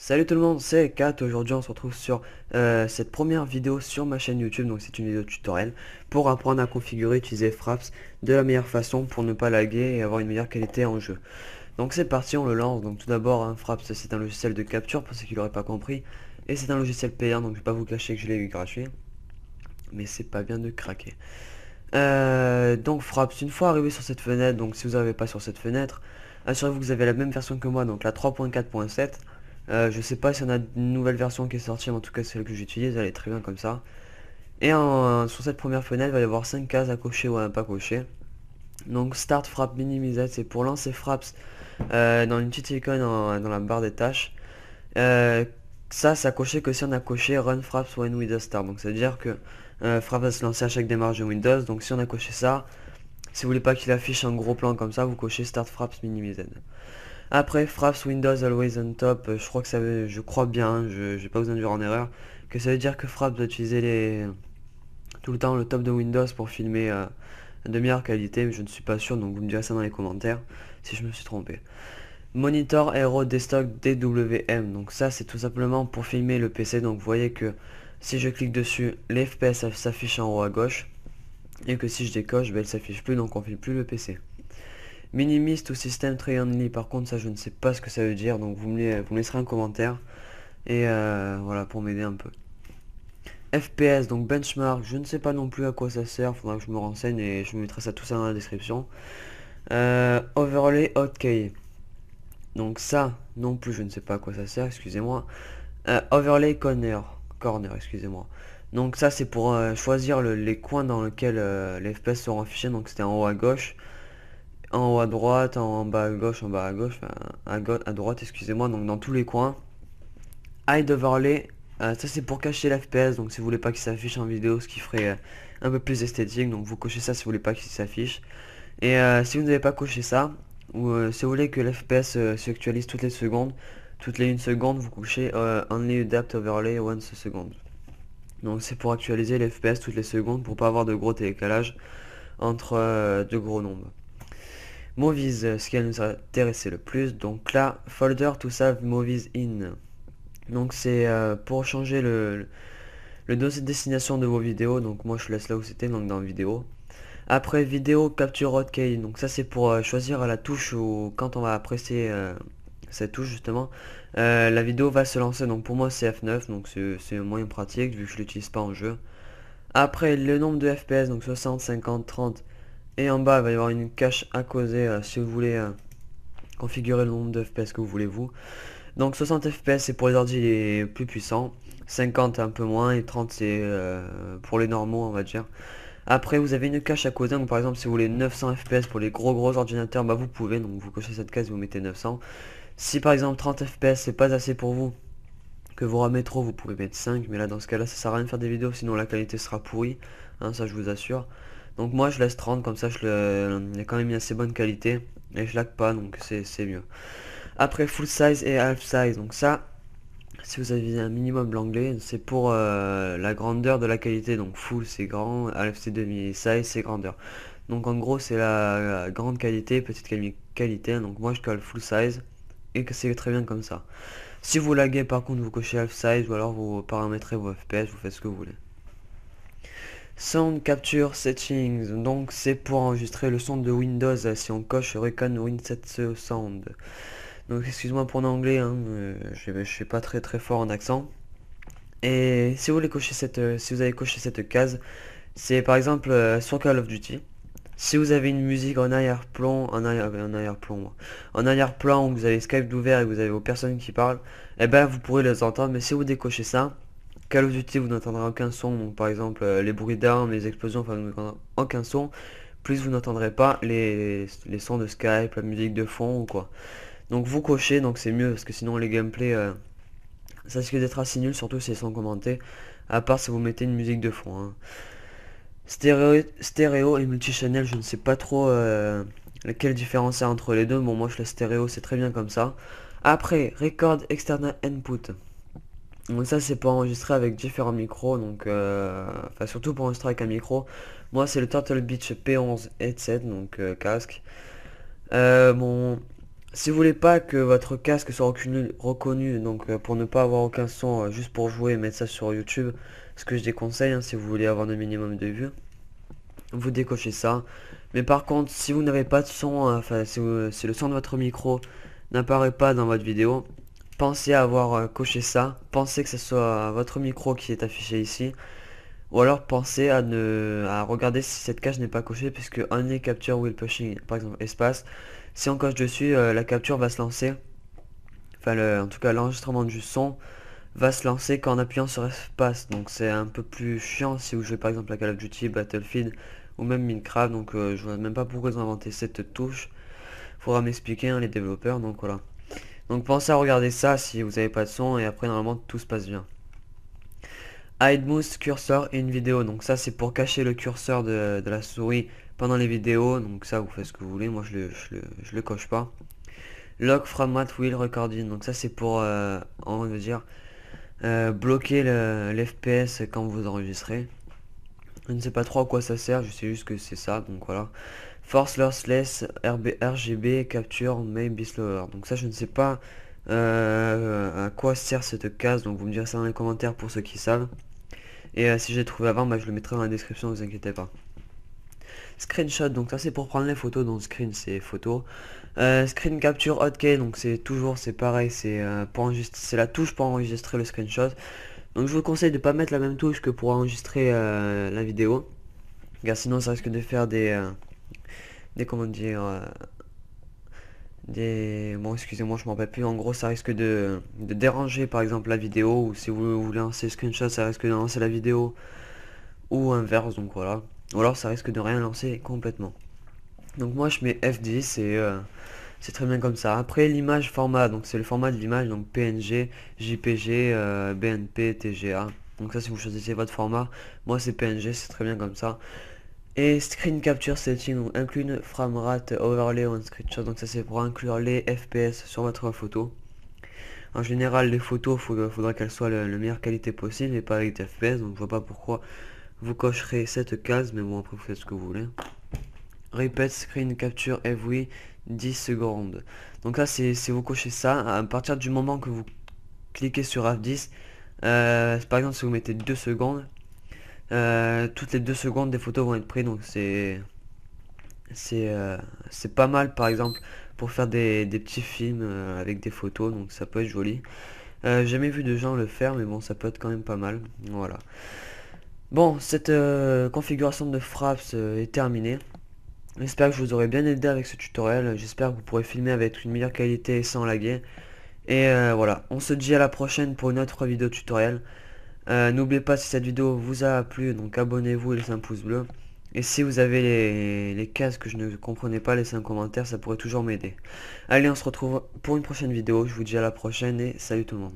Salut tout le monde, c'est Kat. Aujourd'hui on se retrouve sur cette première vidéo sur ma chaîne YouTube. Donc c'est une vidéo tutoriel pour apprendre à configurer et utiliser Fraps de la meilleure façon pour ne pas laguer et avoir une meilleure qualité en jeu. Donc c'est parti, on le lance. Donc tout d'abord, Fraps c'est un logiciel de capture pour ceux qui l'auraient pas compris. Et c'est un logiciel payant, donc je vais pas vous cacher que je l'ai eu gratuit. Mais c'est pas bien de craquer. Donc Fraps, une fois arrivé sur cette fenêtre, donc si vous n'avez pas sur cette fenêtre, assurez-vous que vous avez la même version que moi, donc la 3.4.7. Je sais pas si on a une nouvelle version qui est sortie, mais en tout cas celle que j'utilise, elle est très bien comme ça. Et sur cette première fenêtre, il va y avoir 5 cases à cocher ou à ne pas cocher. Donc Start Frap Minimize, c'est pour lancer Fraps dans une petite icône dans la barre des tâches. Euh, ça coché que si on a coché Run Fraps when Windows Start. Donc ça veut dire que Fraps va se lancer à chaque démarrage de Windows. Donc si on a coché ça, si vous voulez pas qu'il affiche un gros plan comme ça, vous cochez Start Fraps Minimize. Après, Fraps Windows Always on Top, je crois que ça veut, je crois bien, j'ai pas besoin de dire en erreur, que ça veut dire que Fraps doit utiliser tout le temps le top de Windows pour filmer de meilleure qualité, mais je ne suis pas sûr, donc vous me direz ça dans les commentaires si je me suis trompé. Monitor Aero Desktop DWM, donc ça c'est tout simplement pour filmer le PC, donc vous voyez que si je clique dessus, les FPS s'affichent en haut à gauche, et que si je décoche, ben, elle s'affiche plus, donc on filme plus le PC. Minimist ou système tray only, par contre ça je ne sais pas ce que ça veut dire, donc vous me laisserez un commentaire et voilà pour m'aider un peu. FPS, donc benchmark, je ne sais pas non plus à quoi ça sert, faudra que je me renseigne et je vous mettrai ça tout ça dans la description. Overlay hotkey, donc ça non plus je ne sais pas à quoi ça sert, excusez-moi. Overlay corner, excusez-moi. Donc ça c'est pour choisir les coins dans lesquels les FPS seront affichés, donc c'était en haut à gauche, en haut à droite, en bas à gauche, en bas à gauche, enfin, à droite, excusez-moi, donc dans tous les coins. Hide overlay, ça c'est pour cacher l'FPS, donc si vous voulez pas qu'il s'affiche en vidéo, ce qui ferait un peu plus esthétique, donc vous cochez ça si vous voulez pas qu'il s'affiche. Et si vous n'avez pas coché ça, ou si vous voulez que l'FPS s'actualise toutes les secondes, toutes les 1 seconde, vous cochez Only Adapt Overlay once a second. Donc c'est pour actualiser l'FPS toutes les secondes, pour pas avoir de gros décalage entre de gros nombres. Movies, ce qui va nous intéresser le plus. Donc là, folder to save movies in. Donc c'est pour changer le dossier de destination de vos vidéos. Donc moi je laisse là où c'était, donc dans vidéo. Après vidéo capture hotkey. Donc ça c'est pour choisir la touche où quand on va presser cette touche justement, la vidéo va se lancer. Donc pour moi c'est F9, donc c'est un moyen pratique vu que je l'utilise pas en jeu. Après le nombre de FPS, donc 60, 50, 30. Et en bas il va y avoir une cache à causer si vous voulez configurer le nombre de FPS que vous voulez vous. Donc 60 FPS c'est pour les ordi les plus puissants, 50 un peu moins et 30 c'est pour les normaux on va dire. Après vous avez une cache à coder, donc par exemple si vous voulez 900 FPS pour les gros ordinateurs, bah vous pouvez, donc vous cochez cette case et vous mettez 900. Si par exemple 30 FPS c'est pas assez pour vous, que vous ramez trop, vous pouvez mettre 5, mais là dans ce cas là ça sert à rien de faire des vidéos sinon la qualité sera pourrie, hein, ça je vous assure. Donc moi je laisse 30, comme ça il y a quand même une assez bonne qualité et je lag pas, donc c'est mieux. Après full size et half size, donc ça si vous avez un minimum l'anglais c'est pour la grandeur de la qualité, donc full c'est grand, half c'est demi, size c'est grandeur. Donc en gros c'est la grande qualité, petite qualité, donc moi je colle full size et que c'est très bien comme ça. Si vous laguez par contre vous cochez half size ou alors vous paramétrez vos FPS, vous faites ce que vous voulez. Sound Capture Settings, donc c'est pour enregistrer le son de Windows si on coche Recon Winset Sound. Donc excuse-moi pour l'anglais, hein, je suis pas très fort en accent. Et si vous voulez cocher si vous avez coché cette case, c'est par exemple sur Call of Duty. Si vous avez une musique en arrière-plan, en arrière-plan où vous avez Skype d'ouvert et que vous avez vos personnes qui parlent, eh ben vous pourrez les entendre. Mais si vous décochez ça, Call of Duty vous n'entendrez aucun son. Donc par exemple les bruits d'armes, les explosions, enfin vous n'entendrez aucun son. Plus vous n'entendrez pas les sons de Skype, la musique de fond ou quoi. Donc vous cochez, donc c'est mieux parce que sinon les gameplays ça risque d'être assez nul, surtout si elles sont commentées. À part si vous mettez une musique de fond, hein. Stéréo et multichannel, je ne sais pas trop quelle différence il y a entre les deux. Bon, moi je laisse stéréo, c'est très bien comme ça. Après, record external input. Donc ça c'est pour enregistrer avec différents micros, donc enfin surtout pour enregistrer avec un micro. Moi c'est le Turtle Beach P11 headset, donc casque. Bon, Si vous voulez pas que votre casque soit reconnu, donc pour ne pas avoir aucun son, juste pour jouer et mettre ça sur YouTube, ce que je déconseille, hein, si vous voulez avoir le minimum de vues, vous décochez ça. Mais par contre, si vous n'avez pas de son, enfin si le son de votre micro n'apparaît pas dans votre vidéo, pensez à avoir coché ça, pensez que ce soit votre micro qui est affiché ici, ou alors pensez à regarder si cette case n'est pas cochée, puisque only capture will pushing, par exemple espace, si on coche dessus, la capture va se lancer, enfin en tout cas l'enregistrement du son va se lancer qu'en appuyant sur espace. Donc c'est un peu plus chiant si vous jouez par exemple à Call of Duty, Battlefield ou même Minecraft. Donc je vois même pas pourquoi ils ont inventé cette touche. Faudra m'expliquer, hein, les développeurs. Donc voilà. Donc pensez à regarder ça si vous n'avez pas de son et après normalement tout se passe bien. Hide mouse cursor et une vidéo. Donc ça c'est pour cacher le curseur de la souris pendant les vidéos. Donc ça vous faites ce que vous voulez. Moi je le coche pas. Lock from at will recording. Donc ça c'est pour on va dire bloquer l'FPS quand vous enregistrez. Je ne sais pas trop à quoi ça sert, je sais juste que c'est ça, donc voilà. Force lossless RGB capture may be slower. Donc ça je ne sais pas à quoi sert cette case, donc vous me direz ça dans les commentaires pour ceux qui savent. Et si j'ai trouvé avant, bah, je le mettrai dans la description, vous inquiétez pas. Screenshot, donc ça c'est pour prendre les photos, donc screen c'est photo. Screen capture hotkey, donc c'est pareil, c'est c'est la touche pour enregistrer le screenshot. Donc je vous conseille de pas mettre la même touche que pour enregistrer la vidéo, car sinon ça risque de faire des comment dire, bon excusez-moi je m'en rappelle plus, en gros ça risque de déranger par exemple la vidéo, ou si vous voulez lancer le screenshot ça risque de lancer la vidéo, ou inverse, donc voilà. Ou alors ça risque de rien lancer complètement. Donc moi je mets F10 et c'est très bien comme ça. Après l'image format, donc c'est le format de l'image, donc PNG, JPG, BNP, TGA. Donc ça si vous choisissez votre format, moi c'est PNG, c'est très bien comme ça. Et screen capture setting, donc include framerate overlay on screenshot, donc ça c'est pour inclure les FPS sur votre photo. En général les photos, faudra qu'elles soient la meilleure qualité possible et pas avec des FPS, donc je vois pas pourquoi vous cocherez cette case, mais bon après vous faites ce que vous voulez. Repeat screen capture every 10 secondes. Donc là c'est vous cochez ça à partir du moment que vous cliquez sur F10. Par exemple si vous mettez 2 secondes, toutes les 2 secondes des photos vont être prises, donc c'est pas mal par exemple pour faire des petits films avec des photos, donc ça peut être joli. J'ai jamais vu de gens le faire, mais bon ça peut être quand même pas mal. Voilà. Bon, cette configuration de Fraps est terminée. J'espère que je vous aurai bien aidé avec ce tutoriel. J'espère que vous pourrez filmer avec une meilleure qualité sans laguer. Et voilà, on se dit à la prochaine pour une autre vidéo tutoriel. N'oubliez pas, si cette vidéo vous a plu, donc abonnez-vous et laissez un pouce bleu. Et si vous avez les cases que je ne comprenais pas, laissez un commentaire, ça pourrait toujours m'aider. Allez, on se retrouve pour une prochaine vidéo. Je vous dis à la prochaine et salut tout le monde.